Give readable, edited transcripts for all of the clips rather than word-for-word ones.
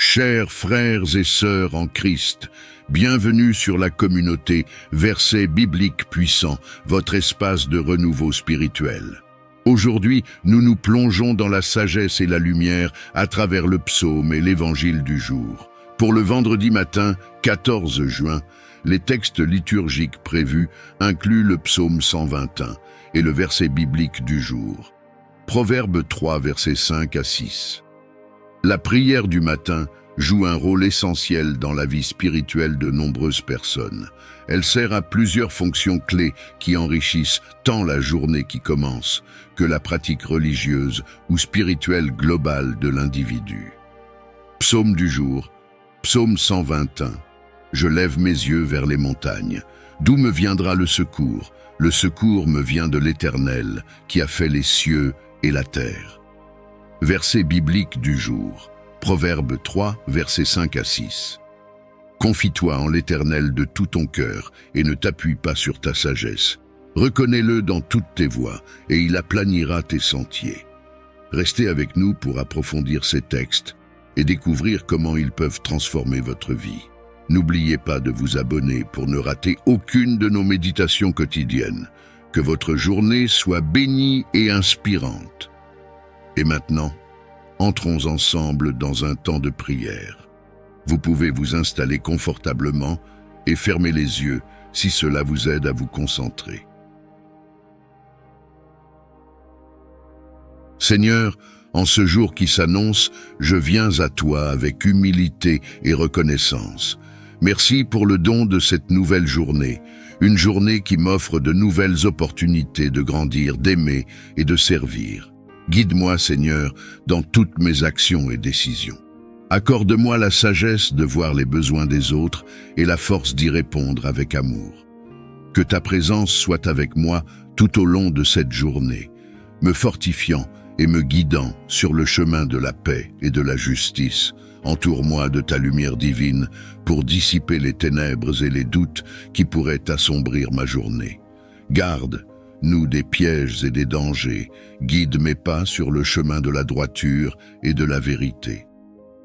Chers frères et sœurs en Christ, bienvenue sur la communauté Versets bibliques puissants, votre espace de renouveau spirituel. Aujourd'hui, nous nous plongeons dans la sagesse et la lumière à travers le psaume et l'évangile du jour. Pour le vendredi matin, 14 juin, les textes liturgiques prévus incluent le psaume 121 et le verset biblique du jour. Proverbe 3, versets 5 à 6. La prière du matin joue un rôle essentiel dans la vie spirituelle de nombreuses personnes. Elle sert à plusieurs fonctions clés qui enrichissent tant la journée qui commence que la pratique religieuse ou spirituelle globale de l'individu. Psaume du jour, psaume 121. Je lève mes yeux vers les montagnes. D'où me viendra le secours? Le secours me vient de l'Éternel, qui a fait les cieux et la terre. Verset biblique du jour. Proverbe 3, versets 5 à 6. Confie-toi en l'Éternel de tout ton cœur et ne t'appuie pas sur ta sagesse. Reconnais-le dans toutes tes voies et il aplanira tes sentiers. Restez avec nous pour approfondir ces textes et découvrir comment ils peuvent transformer votre vie. N'oubliez pas de vous abonner pour ne rater aucune de nos méditations quotidiennes. Que votre journée soit bénie et inspirante. Et maintenant, entrons ensemble dans un temps de prière. Vous pouvez vous installer confortablement et fermer les yeux si cela vous aide à vous concentrer. Seigneur, en ce jour qui s'annonce, je viens à toi avec humilité et reconnaissance. Merci pour le don de cette nouvelle journée, une journée qui m'offre de nouvelles opportunités de grandir, d'aimer et de servir. Guide-moi, Seigneur, dans toutes mes actions et décisions. Accorde-moi la sagesse de voir les besoins des autres et la force d'y répondre avec amour. Que ta présence soit avec moi tout au long de cette journée, me fortifiant et me guidant sur le chemin de la paix et de la justice. Entoure-moi de ta lumière divine pour dissiper les ténèbres et les doutes qui pourraient assombrir ma journée. Garde-nous des pièges et des dangers, guide mes pas sur le chemin de la droiture et de la vérité.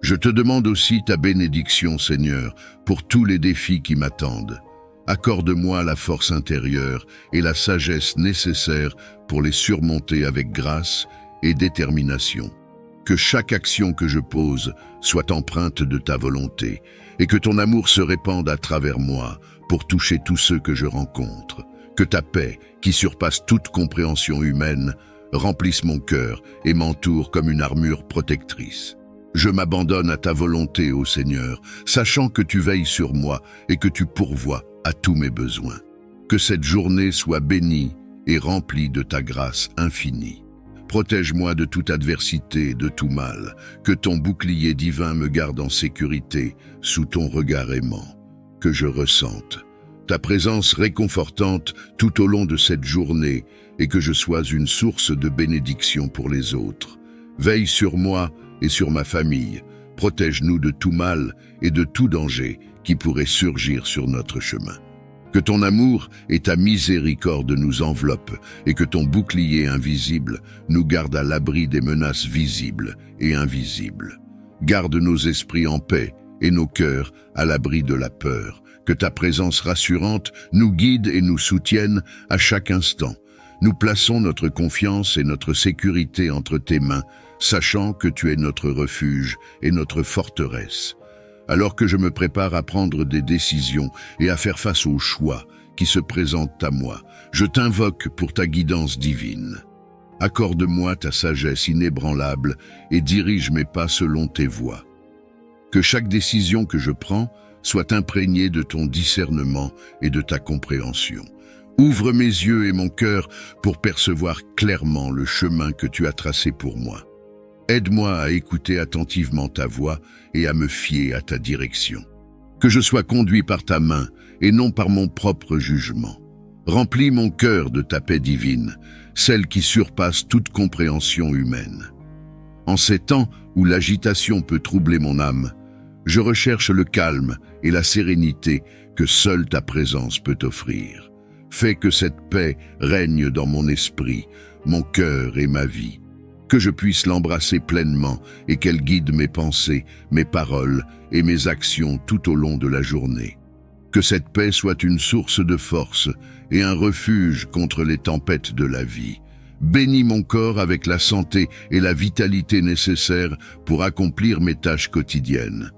Je te demande aussi ta bénédiction, Seigneur, pour tous les défis qui m'attendent. Accorde-moi la force intérieure et la sagesse nécessaires pour les surmonter avec grâce et détermination. Que chaque action que je pose soit empreinte de ta volonté et que ton amour se répande à travers moi pour toucher tous ceux que je rencontre. Que ta paix, qui surpasse toute compréhension humaine, remplisse mon cœur et m'entoure comme une armure protectrice. Je m'abandonne à ta volonté, ô Seigneur, sachant que tu veilles sur moi et que tu pourvois à tous mes besoins. Que cette journée soit bénie et remplie de ta grâce infinie. Protège-moi de toute adversité et de tout mal, que ton bouclier divin me garde en sécurité sous ton regard aimant, que je ressente ta présence réconfortante tout au long de cette journée et que je sois une source de bénédiction pour les autres. Veille sur moi et sur ma famille, protège-nous de tout mal et de tout danger qui pourrait surgir sur notre chemin. Que ton amour et ta miséricorde nous enveloppent et que ton bouclier invisible nous garde à l'abri des menaces visibles et invisibles. Garde nos esprits en paix et nos cœurs à l'abri de la peur. Que ta présence rassurante nous guide et nous soutienne à chaque instant. Nous plaçons notre confiance et notre sécurité entre tes mains, sachant que tu es notre refuge et notre forteresse. Alors que je me prépare à prendre des décisions et à faire face aux choix qui se présentent à moi, je t'invoque pour ta guidance divine. Accorde-moi ta sagesse inébranlable et dirige mes pas selon tes voies. Que chaque décision que je prends soit imprégnée de ton discernement et de ta compréhension. Ouvre mes yeux et mon cœur pour percevoir clairement le chemin que tu as tracé pour moi. Aide-moi à écouter attentivement ta voix et à me fier à ta direction. Que je sois conduit par ta main et non par mon propre jugement. Remplis mon cœur de ta paix divine, celle qui surpasse toute compréhension humaine. En ces temps où l'agitation peut troubler mon âme, je recherche le calme et la sérénité que seule ta présence peut offrir. Fais que cette paix règne dans mon esprit, mon cœur et ma vie. que je puisse l'embrasser pleinement et qu'elle guide mes pensées, mes paroles et mes actions tout au long de la journée. Que cette paix soit une source de force et un refuge contre les tempêtes de la vie. Bénis mon corps avec la santé et la vitalité nécessaires pour accomplir mes tâches quotidiennes.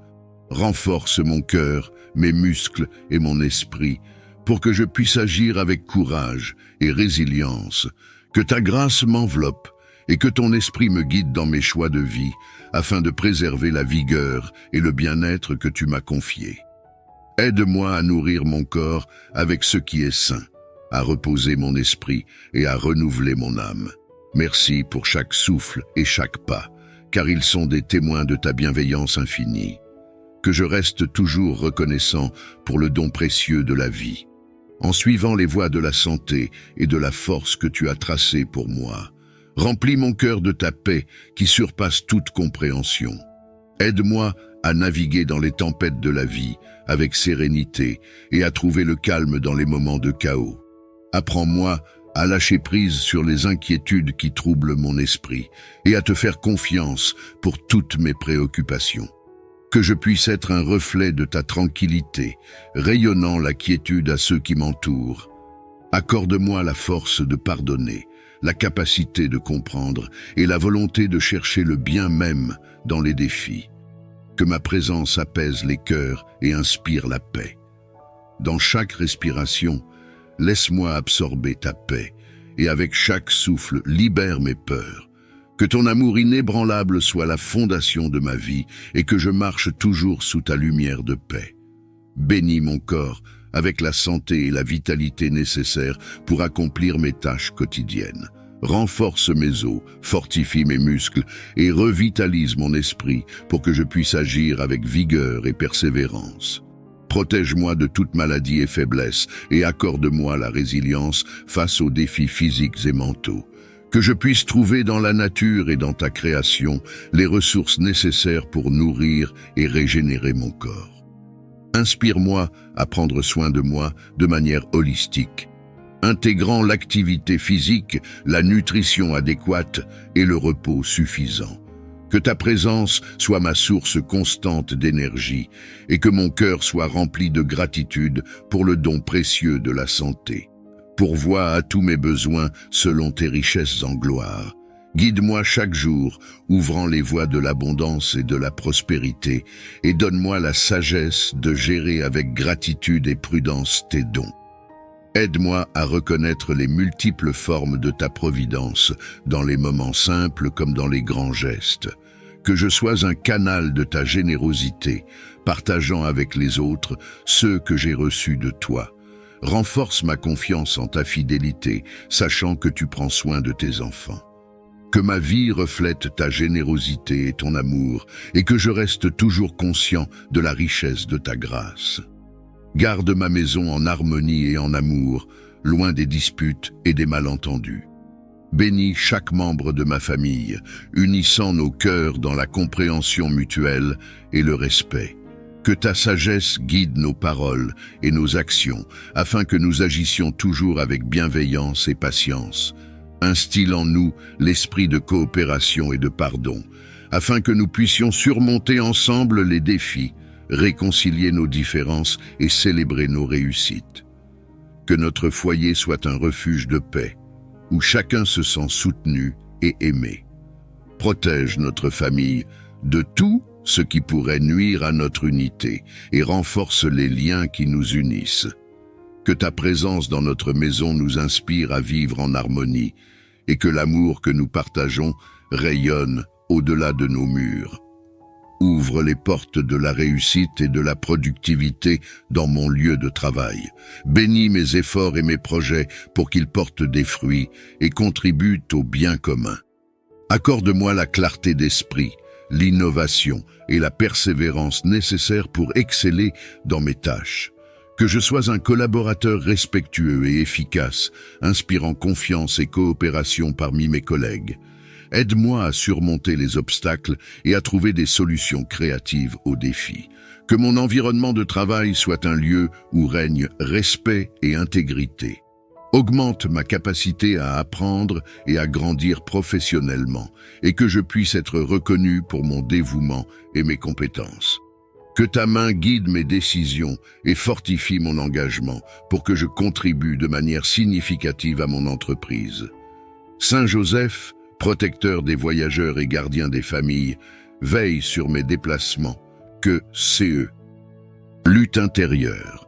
Renforce mon cœur, mes muscles et mon esprit, pour que je puisse agir avec courage et résilience. Que ta grâce m'enveloppe et que ton esprit me guide dans mes choix de vie, afin de préserver la vigueur et le bien-être que tu m'as confiés. Aide-moi à nourrir mon corps avec ce qui est sain, à reposer mon esprit et à renouveler mon âme. Merci pour chaque souffle et chaque pas, car ils sont des témoins de ta bienveillance infinie. Que je reste toujours reconnaissant pour le don précieux de la vie, en suivant les voies de la santé et de la force que tu as tracées pour moi. Remplis mon cœur de ta paix qui surpasse toute compréhension. Aide-moi à naviguer dans les tempêtes de la vie avec sérénité et à trouver le calme dans les moments de chaos. Apprends-moi à lâcher prise sur les inquiétudes qui troublent mon esprit et à te faire confiance pour toutes mes préoccupations. Que je puisse être un reflet de ta tranquillité, rayonnant la quiétude à ceux qui m'entourent. Accorde-moi la force de pardonner, la capacité de comprendre et la volonté de chercher le bien même dans les défis. Que ma présence apaise les cœurs et inspire la paix. Dans chaque respiration, laisse-moi absorber ta paix et avec chaque souffle, libère mes peurs. Que ton amour inébranlable soit la fondation de ma vie et que je marche toujours sous ta lumière de paix. Bénis mon corps avec la santé et la vitalité nécessaires pour accomplir mes tâches quotidiennes. Renforce mes os, fortifie mes muscles et revitalise mon esprit pour que je puisse agir avec vigueur et persévérance. Protège-moi de toute maladie et faiblesse et accorde-moi la résilience face aux défis physiques et mentaux. Que je puisse trouver dans la nature et dans ta création les ressources nécessaires pour nourrir et régénérer mon corps. Inspire-moi à prendre soin de moi de manière holistique, intégrant l'activité physique, la nutrition adéquate et le repos suffisant. Que ta présence soit ma source constante d'énergie et que mon cœur soit rempli de gratitude pour le don précieux de la santé. Pourvois à tous mes besoins selon tes richesses en gloire. Guide-moi chaque jour, ouvrant les voies de l'abondance et de la prospérité, et donne-moi la sagesse de gérer avec gratitude et prudence tes dons. Aide-moi à reconnaître les multiples formes de ta providence, dans les moments simples comme dans les grands gestes. Que je sois un canal de ta générosité, partageant avec les autres ceux que j'ai reçus de toi. Renforce ma confiance en ta fidélité, sachant que tu prends soin de tes enfants. Que ma vie reflète ta générosité et ton amour, et que je reste toujours conscient de la richesse de ta grâce. Garde ma maison en harmonie et en amour, loin des disputes et des malentendus. Bénis chaque membre de ma famille, unissant nos cœurs dans la compréhension mutuelle et le respect. Que ta sagesse guide nos paroles et nos actions, afin que nous agissions toujours avec bienveillance et patience. Instille en nous l'esprit de coopération et de pardon, afin que nous puissions surmonter ensemble les défis, réconcilier nos différences et célébrer nos réussites. Que notre foyer soit un refuge de paix, où chacun se sent soutenu et aimé. Protège notre famille de tout ce qui pourrait nuire à notre unité et renforce les liens qui nous unissent. Que ta présence dans notre maison nous inspire à vivre en harmonie et que l'amour que nous partageons rayonne au-delà de nos murs. Ouvre les portes de la réussite et de la productivité dans mon lieu de travail. Bénis mes efforts et mes projets pour qu'ils portent des fruits et contribuent au bien commun. Accorde-moi la clarté d'esprit, l'innovation et la persévérance nécessaires pour exceller dans mes tâches. Que je sois un collaborateur respectueux et efficace, inspirant confiance et coopération parmi mes collègues. Aide-moi à surmonter les obstacles et à trouver des solutions créatives aux défis. Que mon environnement de travail soit un lieu où règne respect et intégrité. Augmente ma capacité à apprendre et à grandir professionnellement, et que je puisse être reconnu pour mon dévouement et mes compétences. Que ta main guide mes décisions et fortifie mon engagement pour que je contribue de manière significative à mon entreprise. Saint Joseph, protecteur des voyageurs et gardien des familles, veille sur mes déplacements. Que CE. Lutte intérieure.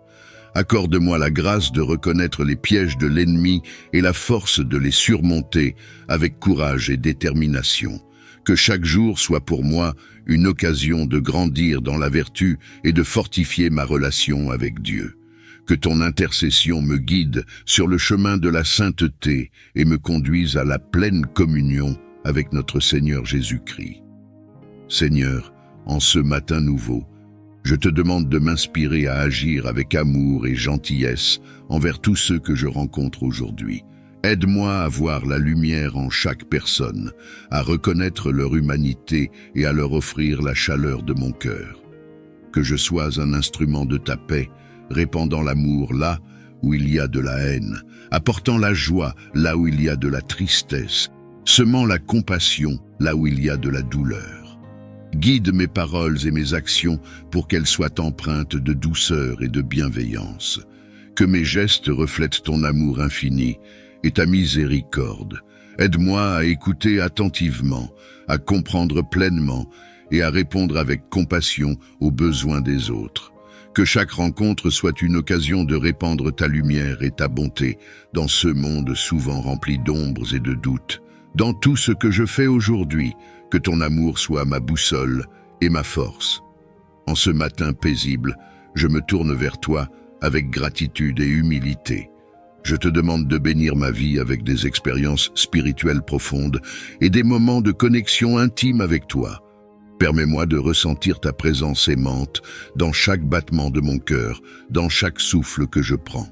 Accorde-moi la grâce de reconnaître les pièges de l'ennemi et la force de les surmonter avec courage et détermination. Que chaque jour soit pour moi une occasion de grandir dans la vertu et de fortifier ma relation avec Dieu. Que ton intercession me guide sur le chemin de la sainteté et me conduise à la pleine communion avec notre Seigneur Jésus-Christ. Seigneur, en ce matin nouveau, je te demande de m'inspirer à agir avec amour et gentillesse envers tous ceux que je rencontre aujourd'hui. Aide-moi à voir la lumière en chaque personne, à reconnaître leur humanité et à leur offrir la chaleur de mon cœur. Que je sois un instrument de ta paix, répandant l'amour là où il y a de la haine, apportant la joie là où il y a de la tristesse, semant la compassion là où il y a de la douleur. Guide mes paroles et mes actions pour qu'elles soient empreintes de douceur et de bienveillance. Que mes gestes reflètent ton amour infini et ta miséricorde. Aide-moi à écouter attentivement, à comprendre pleinement et à répondre avec compassion aux besoins des autres. Que chaque rencontre soit une occasion de répandre ta lumière et ta bonté dans ce monde souvent rempli d'ombres et de doutes. Dans tout ce que je fais aujourd'hui, que ton amour soit ma boussole et ma force. En ce matin paisible, je me tourne vers toi avec gratitude et humilité. Je te demande de bénir ma vie avec des expériences spirituelles profondes et des moments de connexion intime avec toi. Permets-moi de ressentir ta présence aimante dans chaque battement de mon cœur, dans chaque souffle que je prends.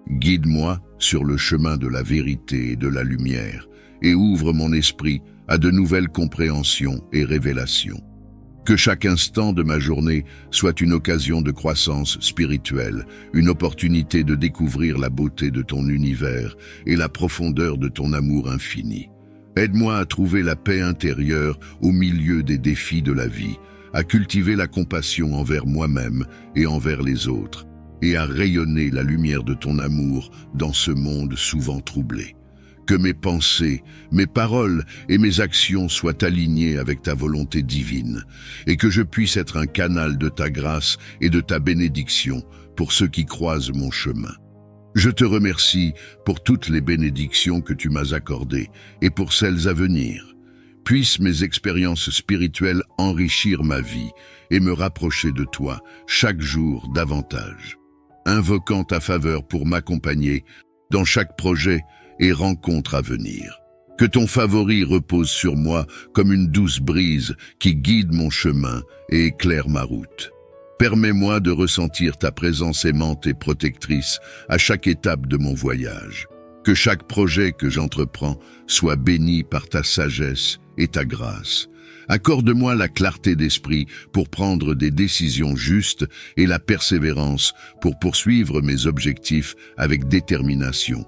Guide-moi sur le chemin de la vérité et de la lumière et ouvre mon esprit à de nouvelles compréhensions et révélations. Que chaque instant de ma journée soit une occasion de croissance spirituelle, une opportunité de découvrir la beauté de ton univers et la profondeur de ton amour infini. Aide-moi à trouver la paix intérieure au milieu des défis de la vie, à cultiver la compassion envers moi-même et envers les autres, et à rayonner la lumière de ton amour dans ce monde souvent troublé. Que mes pensées, mes paroles et mes actions soient alignées avec ta volonté divine et que je puisse être un canal de ta grâce et de ta bénédiction pour ceux qui croisent mon chemin. Je te remercie pour toutes les bénédictions que tu m'as accordées et pour celles à venir. Puissent mes expériences spirituelles enrichir ma vie et me rapprocher de toi chaque jour davantage. Invoquant ta faveur pour m'accompagner dans chaque projet et rencontres à venir. Que ton favori repose sur moi comme une douce brise qui guide mon chemin et éclaire ma route. Permets-moi de ressentir ta présence aimante et protectrice à chaque étape de mon voyage. Que chaque projet que j'entreprends soit béni par ta sagesse et ta grâce. Accorde-moi la clarté d'esprit pour prendre des décisions justes et la persévérance pour poursuivre mes objectifs avec détermination.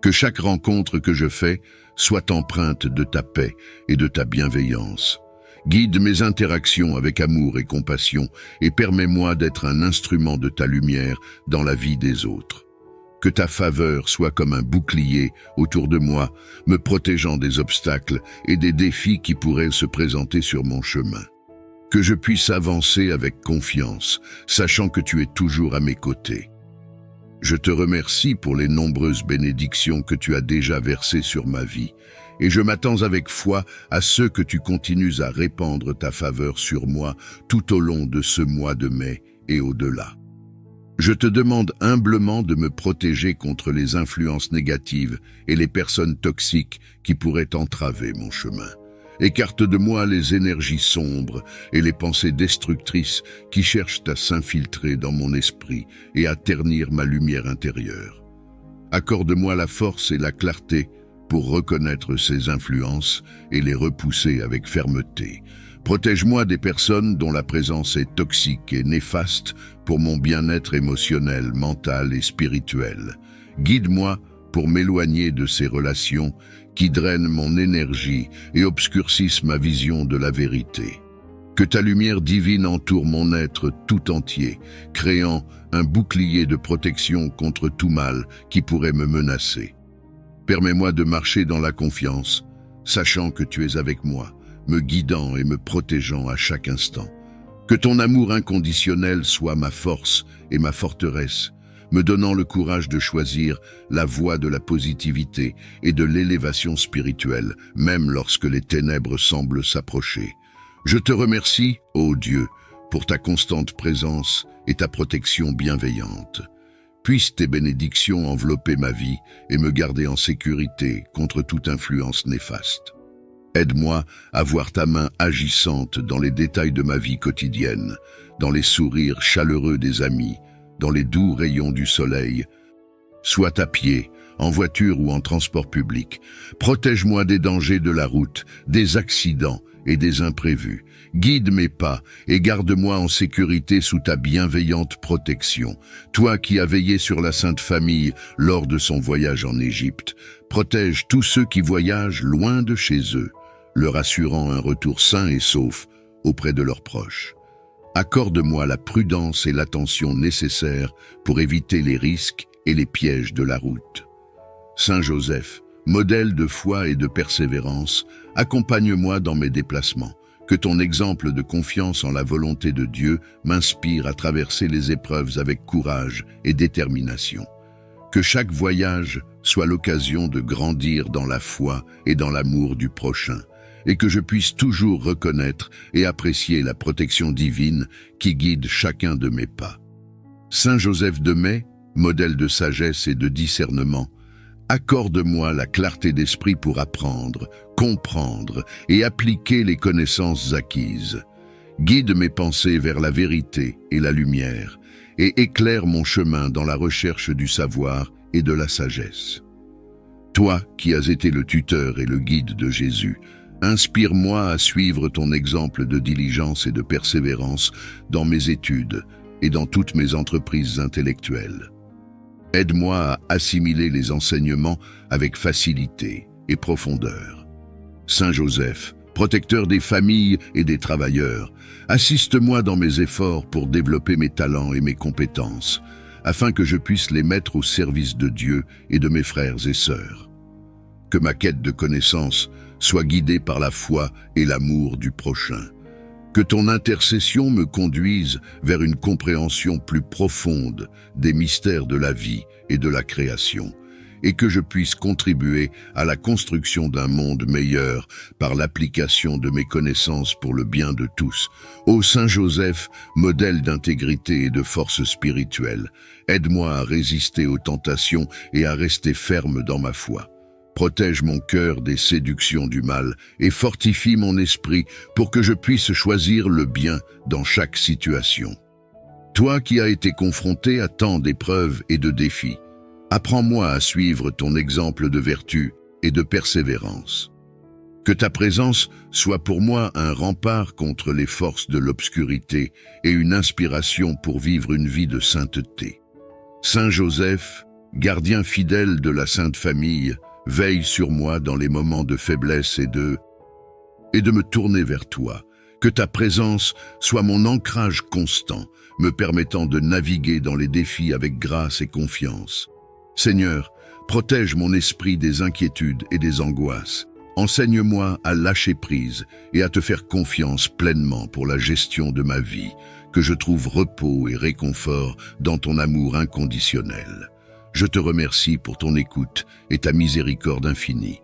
Que chaque rencontre que je fais soit empreinte de ta paix et de ta bienveillance. Guide mes interactions avec amour et compassion et permets-moi d'être un instrument de ta lumière dans la vie des autres. Que ta faveur soit comme un bouclier autour de moi, me protégeant des obstacles et des défis qui pourraient se présenter sur mon chemin. Que je puisse avancer avec confiance, sachant que tu es toujours à mes côtés. Je te remercie pour les nombreuses bénédictions que tu as déjà versées sur ma vie, et je m'attends avec foi à ceux que tu continues à répandre ta faveur sur moi tout au long de ce mois de mai et au-delà. Je te demande humblement de me protéger contre les influences négatives et les personnes toxiques qui pourraient entraver mon chemin. Écarte de moi les énergies sombres et les pensées destructrices qui cherchent à s'infiltrer dans mon esprit et à ternir ma lumière intérieure. Accorde-moi la force et la clarté pour reconnaître ces influences et les repousser avec fermeté. Protège-moi des personnes dont la présence est toxique et néfaste pour mon bien-être émotionnel, mental et spirituel. Guide-moi pour m'éloigner de ces relations qui drainent mon énergie et obscurcissent ma vision de la vérité. Que ta lumière divine entoure mon être tout entier, créant un bouclier de protection contre tout mal qui pourrait me menacer. Permets-moi de marcher dans la confiance, sachant que tu es avec moi, me guidant et me protégeant à chaque instant. Que ton amour inconditionnel soit ma force et ma forteresse, me donnant le courage de choisir la voie de la positivité et de l'élévation spirituelle, même lorsque les ténèbres semblent s'approcher. Je te remercie, ô Dieu, pour ta constante présence et ta protection bienveillante. Puissent tes bénédictions envelopper ma vie et me garder en sécurité contre toute influence néfaste. Aide-moi à voir ta main agissante dans les détails de ma vie quotidienne, dans les sourires chaleureux des amis, dans les doux rayons du soleil. Soit à pied, en voiture ou en transport public, protège-moi des dangers de la route, des accidents et des imprévus. Guide mes pas et garde-moi en sécurité sous ta bienveillante protection. Toi qui as veillé sur la Sainte Famille lors de son voyage en Égypte, protège tous ceux qui voyagent loin de chez eux, leur assurant un retour sain et sauf auprès de leurs proches. Accorde-moi la prudence et l'attention nécessaires pour éviter les risques et les pièges de la route. Saint Joseph, modèle de foi et de persévérance, accompagne-moi dans mes déplacements. Que ton exemple de confiance en la volonté de Dieu m'inspire à traverser les épreuves avec courage et détermination. Que chaque voyage soit l'occasion de grandir dans la foi et dans l'amour du prochain, et que je puisse toujours reconnaître et apprécier la protection divine qui guide chacun de mes pas. Saint Joseph de Mai, modèle de sagesse et de discernement, accorde-moi la clarté d'esprit pour apprendre, comprendre et appliquer les connaissances acquises. Guide mes pensées vers la vérité et la lumière, et éclaire mon chemin dans la recherche du savoir et de la sagesse. Toi qui as été le tuteur et le guide de Jésus, inspire-moi à suivre ton exemple de diligence et de persévérance dans mes études et dans toutes mes entreprises intellectuelles. Aide-moi à assimiler les enseignements avec facilité et profondeur. Saint Joseph, protecteur des familles et des travailleurs, assiste-moi dans mes efforts pour développer mes talents et mes compétences, afin que je puisse les mettre au service de Dieu et de mes frères et sœurs. Que ma quête de connaissance soit guidée par la foi et l'amour du prochain. Que ton intercession me conduise vers une compréhension plus profonde des mystères de la vie et de la création, et que je puisse contribuer à la construction d'un monde meilleur par l'application de mes connaissances pour le bien de tous. Ô Saint Joseph, modèle d'intégrité et de force spirituelle, aide-moi à résister aux tentations et à rester ferme dans ma foi. Protège mon cœur des séductions du mal et fortifie mon esprit pour que je puisse choisir le bien dans chaque situation. Toi qui as été confronté à tant d'épreuves et de défis, apprends-moi à suivre ton exemple de vertu et de persévérance. Que ta présence soit pour moi un rempart contre les forces de l'obscurité et une inspiration pour vivre une vie de sainteté. Saint Joseph, gardien fidèle de la Sainte Famille, veille sur moi dans les moments de faiblesse et de me tourner vers toi. Que ta présence soit mon ancrage constant, me permettant de naviguer dans les défis avec grâce et confiance. Seigneur, protège mon esprit des inquiétudes et des angoisses. Enseigne-moi à lâcher prise et à te faire confiance pleinement pour la gestion de ma vie, que je trouve repos et réconfort dans ton amour inconditionnel. Je te remercie pour ton écoute et ta miséricorde infinie.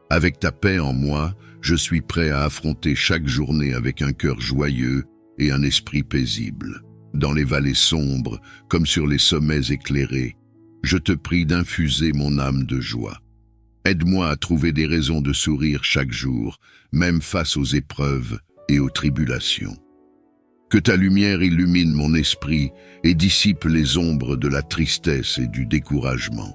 Avec ta paix en moi, je suis prêt à affronter chaque journée avec un cœur joyeux et un esprit paisible. Dans les vallées sombres, comme sur les sommets éclairés, je te prie d'infuser mon âme de joie. Aide-moi à trouver des raisons de sourire chaque jour, même face aux épreuves et aux tribulations. Que ta lumière illumine mon esprit et dissipe les ombres de la tristesse et du découragement.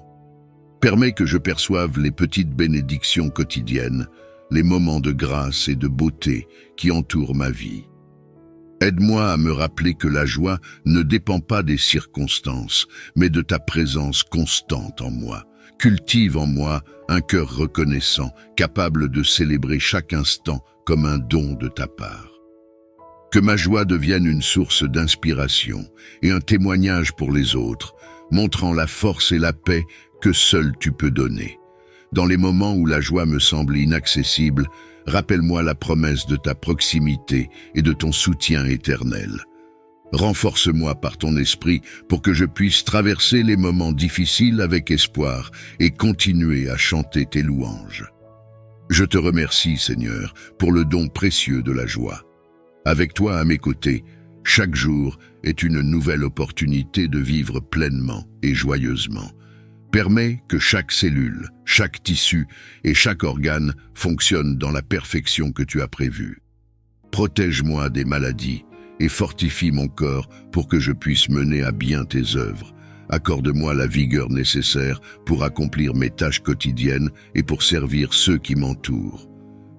Permets que je perçoive les petites bénédictions quotidiennes, les moments de grâce et de beauté qui entourent ma vie. Aide-moi à me rappeler que la joie ne dépend pas des circonstances, mais de ta présence constante en moi. cultive en moi un cœur reconnaissant, capable de célébrer chaque instant comme un don de ta part. Que ma joie devienne une source d'inspiration et un témoignage pour les autres, montrant la force et la paix que seul tu peux donner. Dans les moments où la joie me semble inaccessible, rappelle-moi la promesse de ta proximité et de ton soutien éternel. Renforce-moi par ton esprit pour que je puisse traverser les moments difficiles avec espoir et continuer à chanter tes louanges. Je te remercie, Seigneur, pour le don précieux de la joie. Avec toi à mes côtés, chaque jour est une nouvelle opportunité de vivre pleinement et joyeusement. Permets que chaque cellule, chaque tissu et chaque organe fonctionnent dans la perfection que tu as prévue. Protège-moi des maladies et fortifie mon corps pour que je puisse mener à bien tes œuvres. Accorde-moi la vigueur nécessaire pour accomplir mes tâches quotidiennes et pour servir ceux qui m'entourent.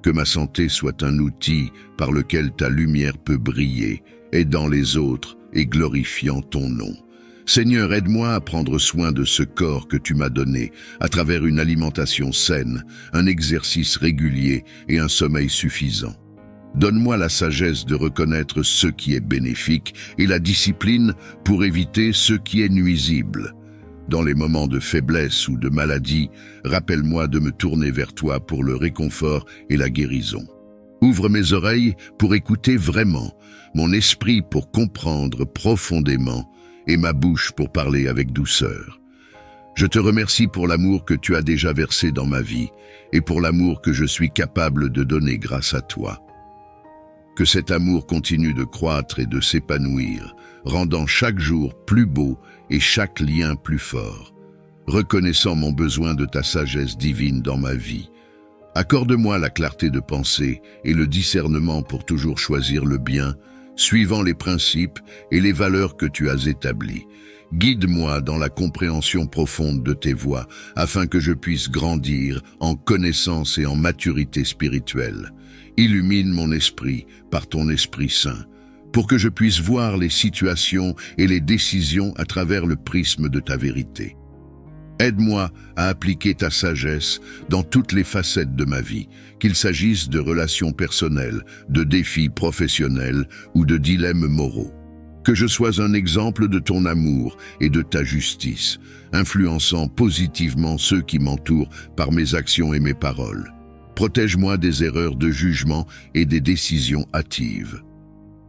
Que ma santé soit un outil par lequel ta lumière peut briller, aidant les autres et glorifiant ton nom. Seigneur, aide-moi à prendre soin de ce corps que tu m'as donné à travers une alimentation saine, un exercice régulier et un sommeil suffisant. Donne-moi la sagesse de reconnaître ce qui est bénéfique et la discipline pour éviter ce qui est nuisible. Dans les moments de faiblesse ou de maladie, rappelle-moi de me tourner vers toi pour le réconfort et la guérison. Ouvre mes oreilles pour écouter vraiment, mon esprit pour comprendre profondément et ma bouche pour parler avec douceur. Je te remercie pour l'amour que tu as déjà versé dans ma vie et pour l'amour que je suis capable de donner grâce à toi. Que cet amour continue de croître et de s'épanouir, rendant chaque jour plus beau et chaque lien plus fort. Reconnaissant mon besoin de ta sagesse divine dans ma vie, accorde-moi la clarté de pensée et le discernement pour toujours choisir le bien, suivant les principes et les valeurs que tu as établies. Guide-moi dans la compréhension profonde de tes voies, afin que je puisse grandir en connaissance et en maturité spirituelle. Illumine mon esprit par ton Esprit Saint, pour que je puisse voir les situations et les décisions à travers le prisme de ta vérité. Aide-moi à appliquer ta sagesse dans toutes les facettes de ma vie, qu'il s'agisse de relations personnelles, de défis professionnels ou de dilemmes moraux. Que je sois un exemple de ton amour et de ta justice, influençant positivement ceux qui m'entourent par mes actions et mes paroles. Protège-moi des erreurs de jugement et des décisions hâtives.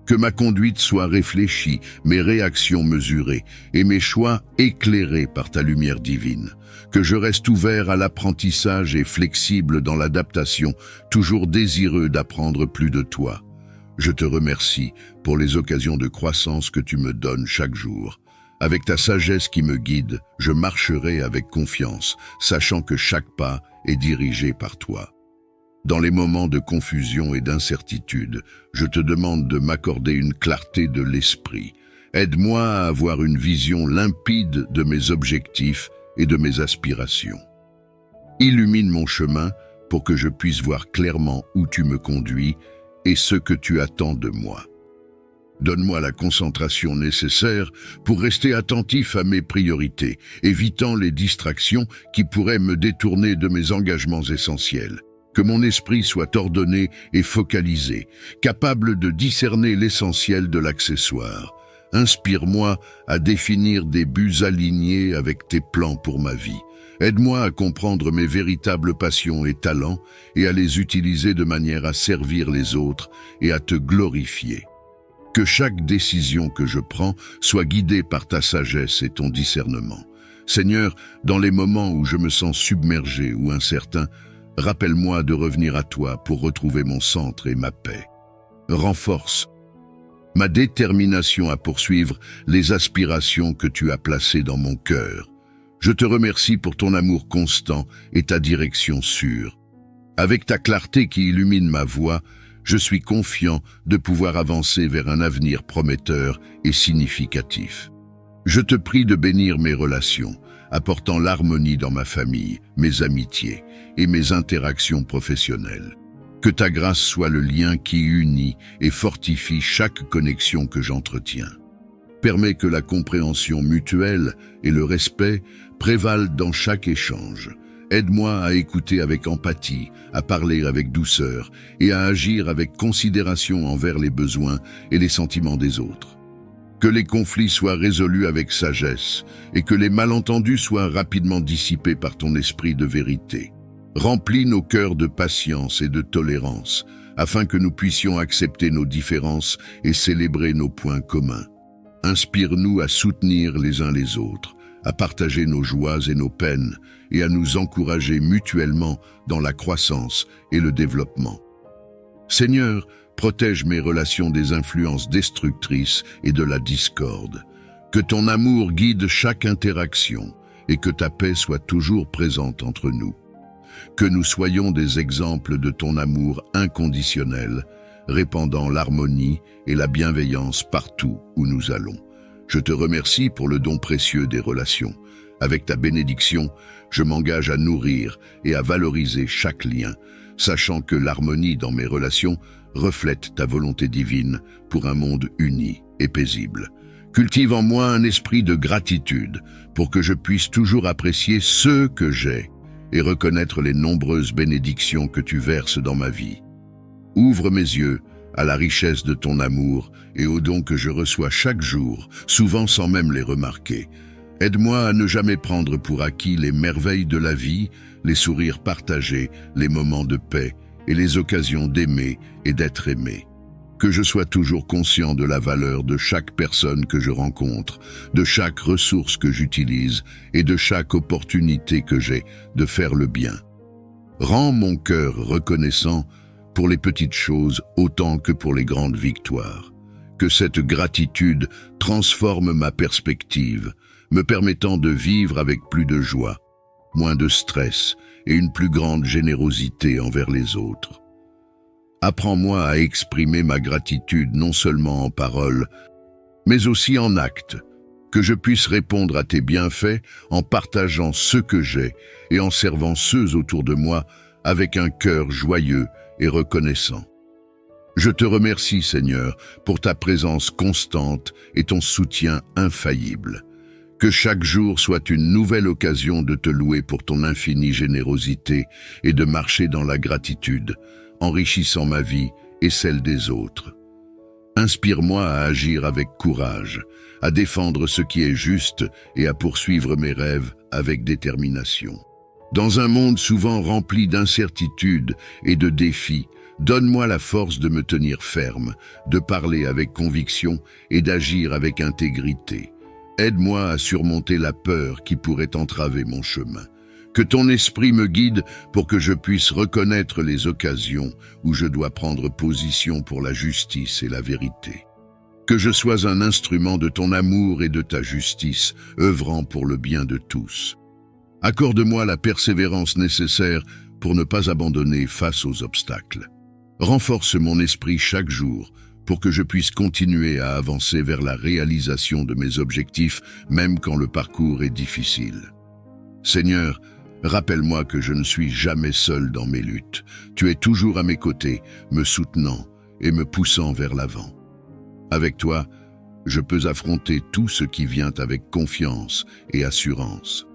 Que ma conduite soit réfléchie, mes réactions mesurées et mes choix éclairés par ta lumière divine. Que je reste ouvert à l'apprentissage et flexible dans l'adaptation, toujours désireux d'apprendre plus de toi. Je te remercie pour les occasions de croissance que tu me donnes chaque jour. Avec ta sagesse qui me guide, je marcherai avec confiance, sachant que chaque pas est dirigé par toi. Dans les moments de confusion et d'incertitude, je te demande de m'accorder une clarté de l'esprit. Aide-moi à avoir une vision limpide de mes objectifs et de mes aspirations. Illumine mon chemin pour que je puisse voir clairement où tu me conduis et ce que tu attends de moi. Donne-moi la concentration nécessaire pour rester attentif à mes priorités, évitant les distractions qui pourraient me détourner de mes engagements essentiels. Que mon esprit soit ordonné et focalisé, capable de discerner l'essentiel de l'accessoire. Inspire-moi à définir des buts alignés avec tes plans pour ma vie. Aide-moi à comprendre mes véritables passions et talents et à les utiliser de manière à servir les autres et à te glorifier. Que chaque décision que je prends soit guidée par ta sagesse et ton discernement. Seigneur, dans les moments où je me sens submergé ou incertain, rappelle-moi de revenir à toi pour retrouver mon centre et ma paix. Renforce ma détermination à poursuivre les aspirations que tu as placées dans mon cœur. Je te remercie pour ton amour constant et ta direction sûre. Avec ta clarté qui illumine ma voie, je suis confiant de pouvoir avancer vers un avenir prometteur et significatif. Je te prie de bénir mes relations, apportant l'harmonie dans ma famille, mes amitiés et mes interactions professionnelles. Que ta grâce soit le lien qui unit et fortifie chaque connexion que j'entretiens. Permets que la compréhension mutuelle et le respect prévalent dans chaque échange. Aide-moi à écouter avec empathie, à parler avec douceur et à agir avec considération envers les besoins et les sentiments des autres. Que les conflits soient résolus avec sagesse et que les malentendus soient rapidement dissipés par ton esprit de vérité. Remplis nos cœurs de patience et de tolérance afin que nous puissions accepter nos différences et célébrer nos points communs. Inspire-nous à soutenir les uns les autres, à partager nos joies et nos peines et à nous encourager mutuellement dans la croissance et le développement. Seigneur, protège mes relations des influences destructrices et de la discorde. Que ton amour guide chaque interaction et que ta paix soit toujours présente entre nous. Que nous soyons des exemples de ton amour inconditionnel, répandant l'harmonie et la bienveillance partout où nous allons. Je te remercie pour le don précieux des relations. Avec ta bénédiction, je m'engage à nourrir et à valoriser chaque lien, sachant que l'harmonie dans mes relations reflète ta volonté divine pour un monde uni et paisible. Cultive en moi un esprit de gratitude pour que je puisse toujours apprécier ce que j'ai et reconnaître les nombreuses bénédictions que tu verses dans ma vie. Ouvre mes yeux à la richesse de ton amour et aux dons que je reçois chaque jour, souvent sans même les remarquer. Aide-moi à ne jamais prendre pour acquis les merveilles de la vie, les sourires partagés, les moments de paix et les occasions d'aimer et d'être aimé. Que je sois toujours conscient de la valeur de chaque personne que je rencontre, de chaque ressource que j'utilise et de chaque opportunité que j'ai de faire le bien. Rends mon cœur reconnaissant pour les petites choses autant que pour les grandes victoires. Que cette gratitude transforme ma perspective, me permettant de vivre avec plus de joie, moins de stress et une plus grande générosité envers les autres. Apprends-moi à exprimer ma gratitude non seulement en paroles, mais aussi en actes, que je puisse répondre à tes bienfaits en partageant ce que j'ai et en servant ceux autour de moi avec un cœur joyeux et reconnaissant. Je te remercie, Seigneur, pour ta présence constante et ton soutien infaillible. Que chaque jour soit une nouvelle occasion de te louer pour ton infinie générosité et de marcher dans la gratitude, enrichissant ma vie et celle des autres. Inspire-moi à agir avec courage, à défendre ce qui est juste et à poursuivre mes rêves avec détermination. Dans un monde souvent rempli d'incertitudes et de défis, donne-moi la force de me tenir ferme, de parler avec conviction et d'agir avec intégrité. Aide-moi à surmonter la peur qui pourrait entraver mon chemin. Que ton esprit me guide pour que je puisse reconnaître les occasions où je dois prendre position pour la justice et la vérité. Que je sois un instrument de ton amour et de ta justice, œuvrant pour le bien de tous. Accorde-moi la persévérance nécessaire pour ne pas abandonner face aux obstacles. Renforce mon esprit chaque jour pour que je puisse continuer à avancer vers la réalisation de mes objectifs, même quand le parcours est difficile. Seigneur, rappelle-moi que je ne suis jamais seul dans mes luttes. Tu es toujours à mes côtés, me soutenant et me poussant vers l'avant. Avec toi, je peux affronter tout ce qui vient avec confiance et assurance.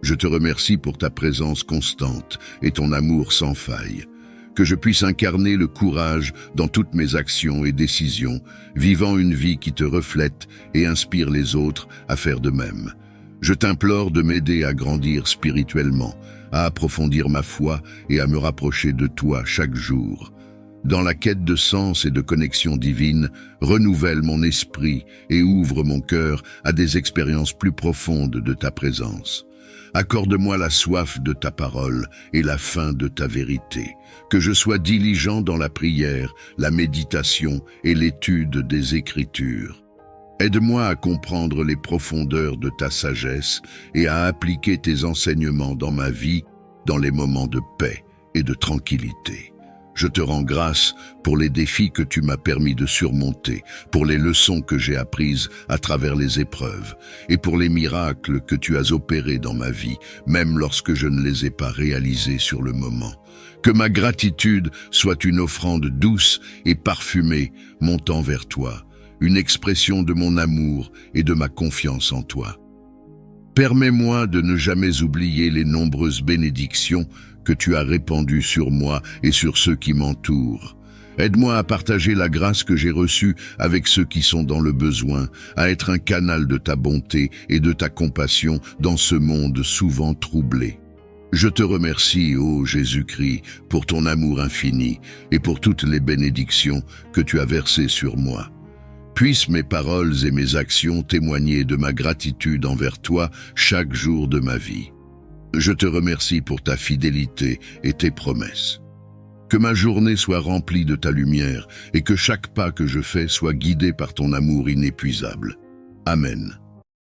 Je te remercie pour ta présence constante et ton amour sans faille. Que je puisse incarner le courage dans toutes mes actions et décisions, vivant une vie qui te reflète et inspire les autres à faire de même. Je t'implore de m'aider à grandir spirituellement, à approfondir ma foi et à me rapprocher de toi chaque jour. Dans la quête de sens et de connexion divine, renouvelle mon esprit et ouvre mon cœur à des expériences plus profondes de ta présence. Accorde-moi la soif de ta parole et la faim de ta vérité, que je sois diligent dans la prière, la méditation et l'étude des Écritures. Aide-moi à comprendre les profondeurs de ta sagesse et à appliquer tes enseignements dans ma vie, dans les moments de paix et de tranquillité. Je te rends grâce pour les défis que tu m'as permis de surmonter, pour les leçons que j'ai apprises à travers les épreuves, et pour les miracles que tu as opérés dans ma vie, même lorsque je ne les ai pas réalisés sur le moment. Que ma gratitude soit une offrande douce et parfumée montant vers toi, une expression de mon amour et de ma confiance en toi. Permets-moi de ne jamais oublier les nombreuses bénédictions que tu as répandues sur moi et sur ceux qui m'entourent. Aide-moi à partager la grâce que j'ai reçue avec ceux qui sont dans le besoin, à être un canal de ta bonté et de ta compassion dans ce monde souvent troublé. Je te remercie, ô Jésus-Christ, pour ton amour infini et pour toutes les bénédictions que tu as versées sur moi. Puissent mes paroles et mes actions témoigner de ma gratitude envers toi chaque jour de ma vie. Je te remercie pour ta fidélité et tes promesses. Que ma journée soit remplie de ta lumière et que chaque pas que je fais soit guidé par ton amour inépuisable. Amen.